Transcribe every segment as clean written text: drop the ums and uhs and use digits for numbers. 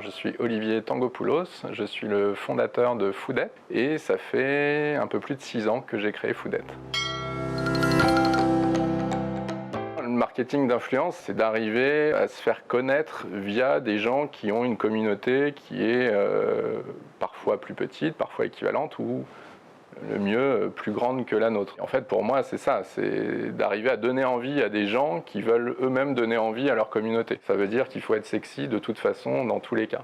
je suis Olivier Tangopoulos, je suis le fondateur de Foodette et ça fait un peu plus de 6 ans que j'ai créé Foodette. Le marketing d'influence, c'est d'arriver à se faire connaître via des gens qui ont une communauté qui est parfois plus petite, parfois équivalente ou le mieux plus grande que la nôtre. En fait, pour moi, c'est ça, c'est d'arriver à donner envie à des gens qui veulent eux-mêmes donner envie à leur communauté. Ça veut dire qu'il faut être sexy de toute façon dans tous les cas.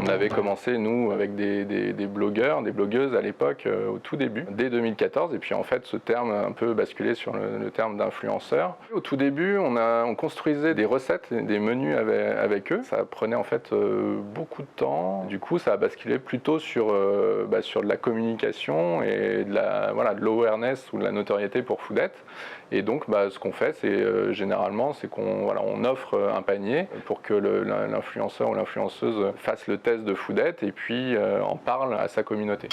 On avait commencé, nous, avec des blogueurs, des blogueuses à l'époque, au tout début, dès 2014. Et puis, en fait, ce terme a un peu basculé sur le terme d'influenceur. Au tout début, on construisait des recettes, des menus avec eux. Ça prenait, en fait, beaucoup de temps. Du coup, ça a basculé plutôt sur de la communication et de l'awareness ou de la notoriété pour Foodette. Et donc, ce qu'on fait, c'est généralement, c'est qu'on offre un panier pour que l'influenceur ou l'influenceuse fasse le test de Foodette et puis en parle à sa communauté.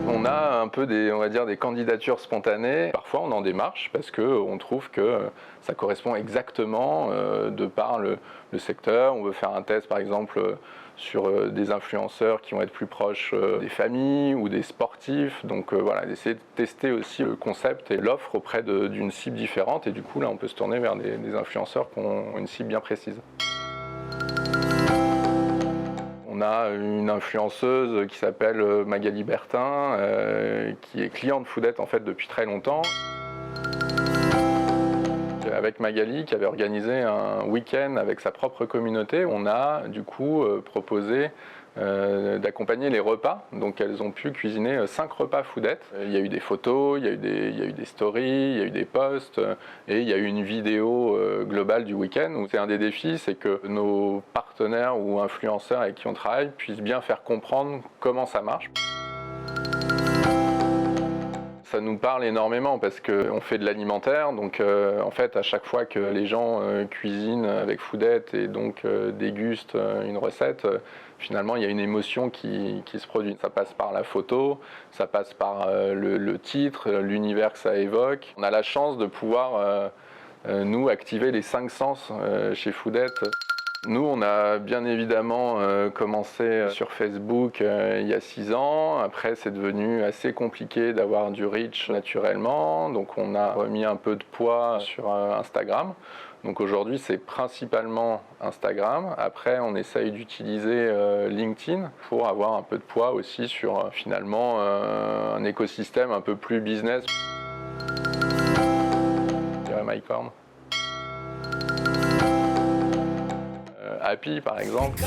On a un peu des candidatures spontanées. Parfois, on en démarche parce qu'on trouve que ça correspond exactement de par le secteur. On veut faire un test, par exemple, sur des influenceurs qui vont être plus proches des familles ou des sportifs. Donc d'essayer de tester aussi le concept et l'offre auprès d'une cible différente. Et du coup, là, on peut se tourner vers des influenceurs qui ont une cible bien précise. On a une influenceuse qui s'appelle Magali Bertin, qui est cliente Foodette en fait depuis très longtemps. Avec Magali, qui avait organisé un week-end avec sa propre communauté, on a du coup proposé d'accompagner les repas. Donc elles ont pu cuisiner 5 repas Foodette. Il y a eu des photos, il y a eu des stories, il y a eu des posts et il y a eu une vidéo globale du week-end. C'est un des défis, c'est que nos partenaires ou influenceurs avec qui on travaille puissent bien faire comprendre comment ça marche. Ça nous parle énormément parce qu'on fait de l'alimentaire, donc en fait à chaque fois que les gens cuisinent avec Foodette et donc dégustent une recette, finalement il y a une émotion qui se produit. Ça passe par la photo, ça passe par le titre, l'univers que ça évoque. On a la chance de pouvoir nous activer les 5 sens chez Foodette. Nous, on a bien évidemment commencé sur Facebook il y a 6 ans. Après, c'est devenu assez compliqué d'avoir du reach naturellement. Donc, on a remis un peu de poids sur Instagram. Donc, aujourd'hui, c'est principalement Instagram. Après, on essaye d'utiliser LinkedIn pour avoir un peu de poids aussi sur finalement un écosystème un peu plus business. Je dirais MyCorn. Happy par exemple.